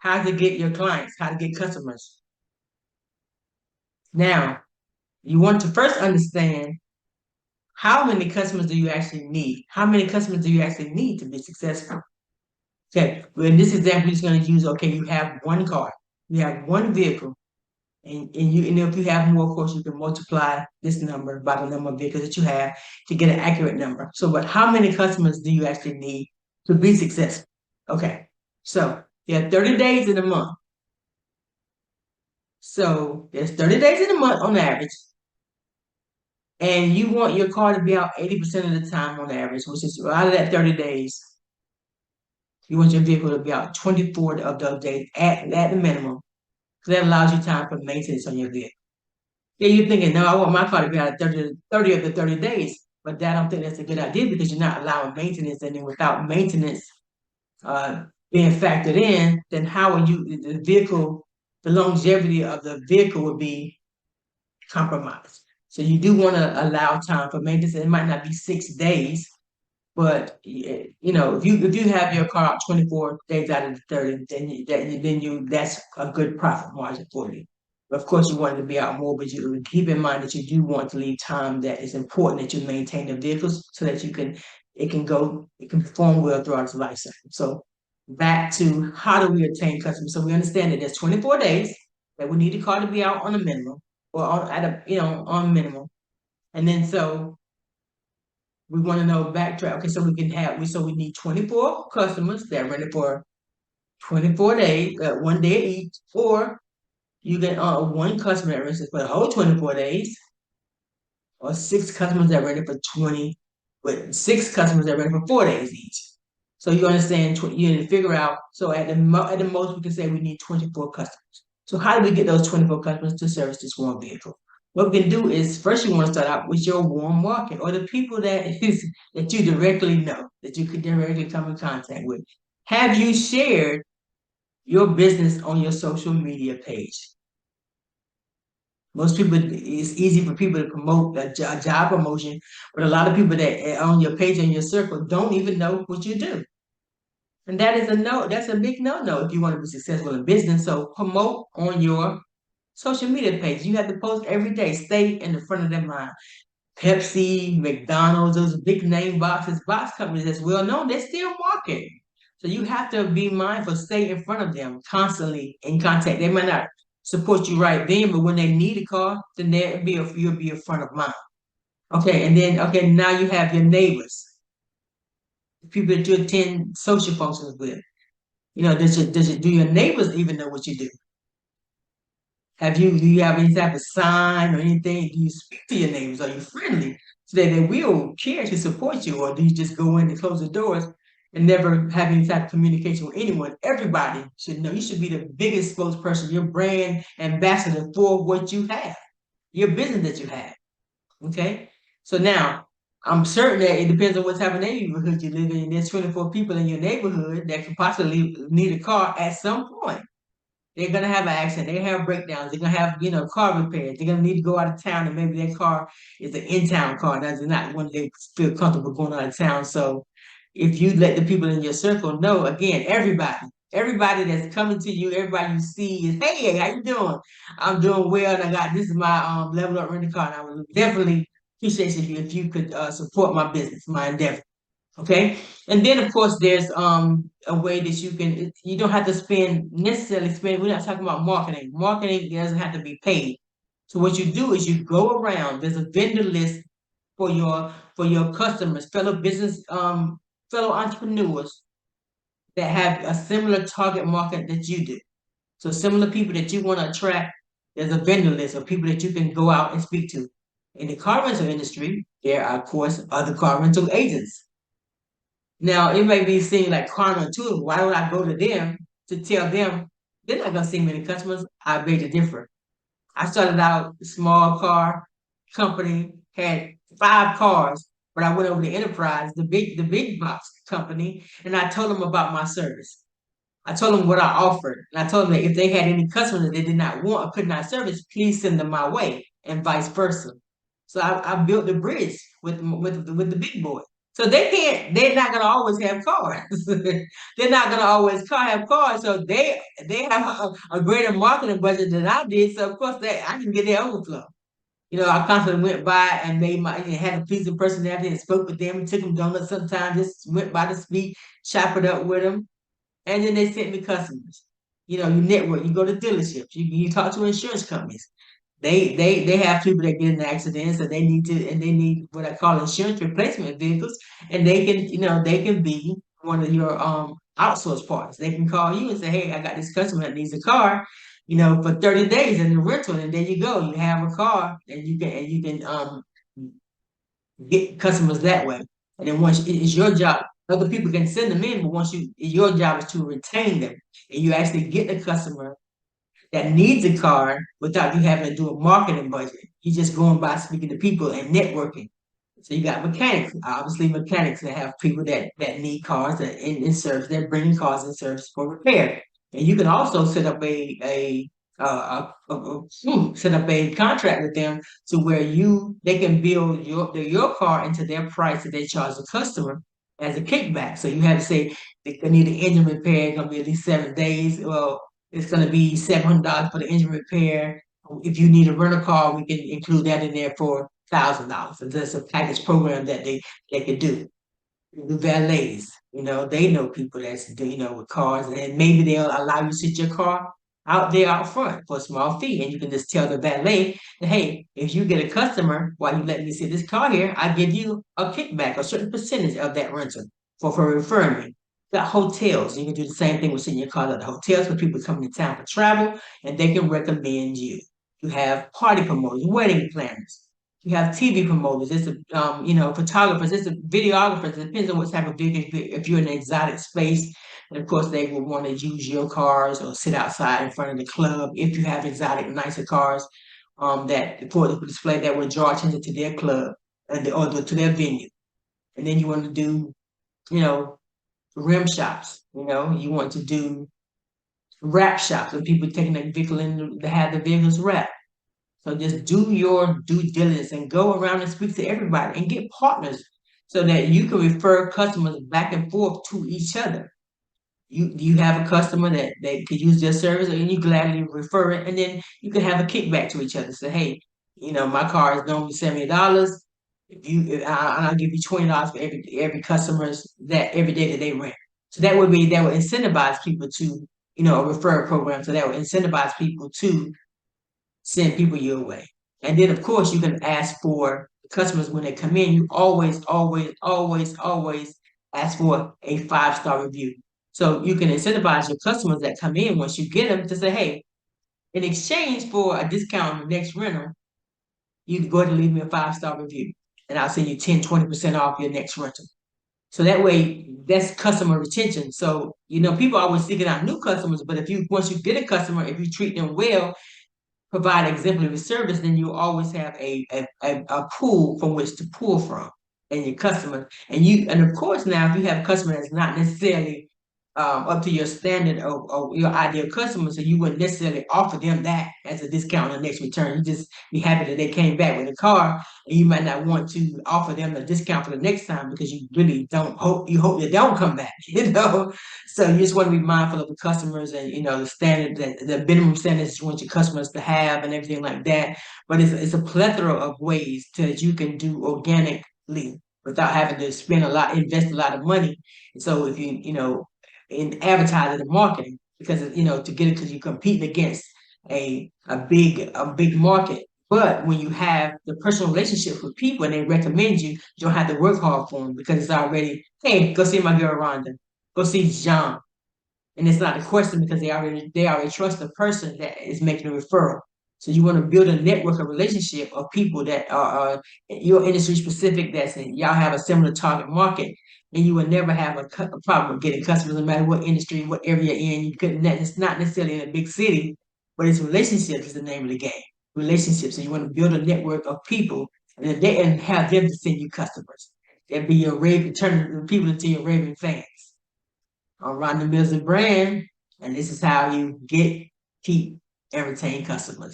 how to get your clients, how to get customers. Now, you want to first understand how many customers do you actually need? How many customers do you actually need to be successful? Okay, well, in this example, we're just going to use, okay, you have one car, you have one vehicle, and if you have more, of course, you can multiply this number by the number of vehicles that you have to get an accurate number. So, but how many customers do you actually need to be successful? Okay, so you have 30 days in a month. So there's 30 days in a month on average, and you want your car to be out 80% of the time on average, which is out of that 30 days, you want your vehicle to be out 24 of those days at the minimum. So that allows you time for maintenance on your vehicle. Yeah, you're thinking, no, I want my car to be out 30 of the 30 days, but I don't think that's a good idea because you're not allowing maintenance, and then without maintenance being factored in, then how are the vehicle, the longevity of the vehicle would be compromised. So you do want to allow time for maintenance. It might not be 6 days, but if you have your car out 24 days out of the 30, that's a good profit margin for you. But of course, you want it to be out more, but you keep in mind that you do want to leave time that is important that you maintain the vehicles so that it can perform well throughout its life cycle. So back to how do we attain customers? So we understand that there's 24 days that we need the car to be out on a minimum or on minimum. And then so we want to know backtrack. Okay, so we need 24 customers that are ready for 24 days, 1 day each, or you get one customer that rents for the whole 24 days, or six customers that are ready for 20, with six customers that are ready for 4 days each. So you understand, you need to figure out, so at the most, we can say we need 24 customers. So how do we get those 24 customers to service this one vehicle? What we can do is, first you want to start out with your warm market, or the people that you directly know, that you could directly come in contact with. Have you shared your business on your social media page? Most people, it's easy for people to promote a job promotion, but a lot of people that on your page and your circle don't even know what you do. And that is that's a big no-no if you want to be successful in business. So promote on your social media page. You have to post every day. Stay in the front of their mind. Pepsi, McDonald's, those big name box companies that's well known, they're still marketing. So you have to be mindful, stay in front of them, constantly in contact. They might not support you right then, but when they need a car, then you'll be in front of mind. Okay, and then now you have your neighbors, people that you attend social functions with. Do your neighbors even know what you do? Do you have any type of sign or anything? Do you speak to your neighbors? Are you friendly so that they will care to support you? Or do you just go in and close the doors and never have any type of communication with anyone? Everybody should know. You should be the biggest spokesperson, your brand ambassador for what you have, your business that you have. Okay? So now, I'm certain that it depends on what type of neighborhood you live in. There's 24 people in your neighborhood that could possibly need a car at some point. They're gonna have an accident. They're gonna have breakdowns. They're gonna have, car repairs. They're gonna need to go out of town, and maybe their car is an in-town car. That's not one they feel comfortable going out of town. So, if you let the people in your circle know, again, everybody that's coming to you, everybody you see is, hey, how you doing? I'm doing well, and this is my level up rental car, and I would definitely appreciate it if you could support my business, my endeavor. Okay. And then of course there's a way that you don't have to necessarily spend, we're not talking about marketing. Marketing doesn't have to be paid. So what you do is you go around, there's a vendor list for your customers, fellow entrepreneurs that have a similar target market that you do. So similar people that you want to attract, there's a vendor list of people that you can go out and speak to. In the car rental industry, there are of course other car rental agents. Now, it may be seen like counterintuitive. Why would I go to them to tell them they're not going to see many customers? I beg to differ. I started out a small car company, had 5 cars, but I went over to Enterprise, the big box company, and I told them about my service. I told them what I offered, and I told them that if they had any customers that they did not want or could not service, please send them my way, and vice versa. So I built the bridge with the big boy. So they're not gonna always have cars. They're not gonna always have cars. So they have a greater marketing budget than I did. So of course I can get their overflow. I constantly went by and had a piece of personality and spoke with them, took them donuts sometimes, just went by to speak, chop it up with them. And then they sent me customers. You network, you go to dealerships, you talk to insurance companies. They have people that get in accidents and they need what I call insurance replacement vehicles, and they can be one of your outsource partners. They can call you and say, hey, I got this customer that needs a car, for 30 days in the rental, and there you go. You have a car and you can get customers that way. And then once it's your job, other people can send them in, but your job is to retain them, and you actually get the customer that needs a car without you having to do a marketing budget. You're just going by speaking to people and networking. So you got mechanics, obviously mechanics that have people that need cars that in service. They're bringing cars in service for repair, and you can also set up set up a contract with them to where they can build your car into their price that they charge the customer as a kickback. So you have to say they need an engine repair. It's gonna be at least 7 days. Well, it's gonna be $700 for the engine repair. If you need a rental car, we can include that in there for $1,000. So that's a package program that they could do. The valets, they know people that's with cars, and maybe they'll allow you to sit your car out there out front for a small fee, and you can just tell the valet that, hey, if you get a customer while you let me sit this car here, I give you a kickback, a certain percentage of that rental for referring me. Got hotels, you can do the same thing with sitting your car at the hotels for people coming to town for travel, and they can recommend you. You have party promoters, wedding planners. You have TV promoters, it's photographers, it's a videographers. It depends on what type of video. If you're in an exotic space, and of course they will want to use your cars or sit outside in front of the club. If you have exotic, nicer cars, that for the display that will draw attention to their club or to their venue. And then you want to do, you know, rim shops. You want to do wrap shops when people taking their vehicle in to have the vehicles wrapped. So just do your due diligence and go around and speak to everybody and get partners so that you can refer customers back and forth to each other. You have a customer that they could use their service and you gladly refer it, and then you can have a kickback to each other. Say, hey, my car is normally $70. I'll give you $20 for every customer's that every day that they rent. So that would incentivize people to, a referral program. So that would incentivize people to send people your way. And then, of course, you can ask for customers when they come in. You always, always, always, always ask for a 5-star review. So you can incentivize your customers that come in once you get them to say, hey, in exchange for a discount on the next rental, you can go ahead and leave me a 5-star review. And I'll send you 10, 20% off your next rental. So that way, that's customer retention. So, people are always seeking out new customers, but once you get a customer, if you treat them well, provide exemplary service, then you always have a pool from which to pull from and your customer. And of course now if you have a customer that's not necessarily up to your standard of your ideal customer, so you wouldn't necessarily offer them that as a discount on the next return. You just be happy that they came back with a car, and you might not want to offer them a discount for the next time because you really hope they don't come back, So you just want to be mindful of the customers and the standard, that the minimum standards you want your customers to have and everything like that. But it's a plethora of ways that you can do organically without having to invest a lot of money. And so if in advertising and marketing, because to get it, because you're competing against a big market. But when you have the personal relationships with people and they recommend you, you don't have to work hard for them because it's already, hey, go see my girl Rhonda, go see John. And it's not a question because they already trust the person that is making a referral. So you want to build a network, a relationship of people that are your industry specific. Y'all have a similar target market, and you will never have a problem with getting customers, no matter what industry, what area you're in. You couldn't. It's not necessarily in a big city, but it's relationships is the name of the game. Relationships, and you want to build a network of people, and have them to send you customers. And be your turn the people into your raving fans. I'm Rhonda Mills brand, and this is how you get, keep, and retain customers.